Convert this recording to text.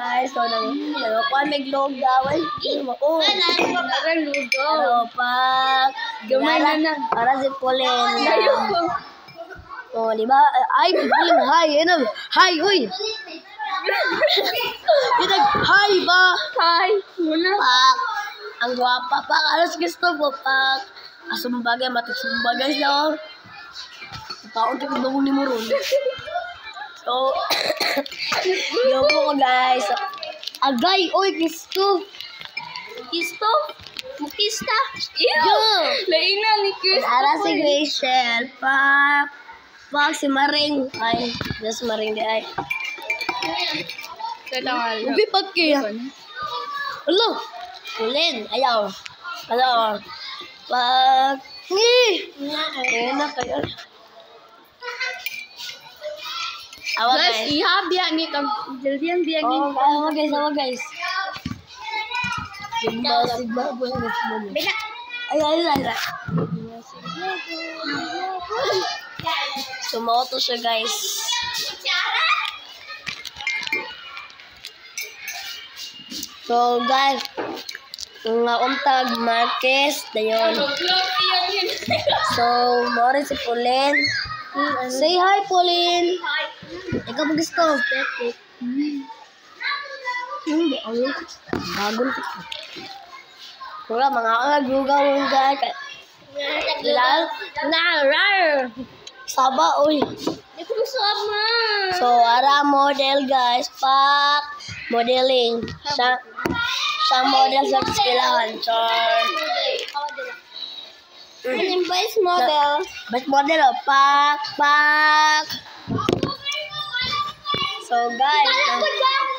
guys. So, nang may glog daw. Oh, pero pag Gamay na. para si Pauline. Oh, di ba? Ay, Pauline, hi. Ano? Hi, uy. Hi ba? Hi. Muna. Pak. Ang gwapa. Pak, alas gusto mo, Pak. Asumbagay, matisumbagay siya. Paon ko bangun ni mo ron. So, yo po guys. Agay, oy, kisto. Kisto? Mukista? Yo. Lain na ni Kisto. Ara si Rachel. Pak si Maring. Ay, just Maring di ay. Tatangal. Ubi pagki. Hello. Pauline, ayaw. Hello. Pag na kayo. Awa Guys, guys. iha biya ni kag jildian biya ni. Oh, awa guys. Sigma buhay na sigma. Bina. Ay. Sumoto siya guys. So guys, nga untag Marquez dayon. So, mo rin si Pauline. Say hi, Pauline. Hi. Ikaw mo gusto. Bagon ko. Kura, mga agagugaw yung guys. Saba, uy. Di ko sama. So, ara model guys. Pak. Modeling. Siya model sa skillahan. Char. Best model. Best model, oh. Pak. So, guys.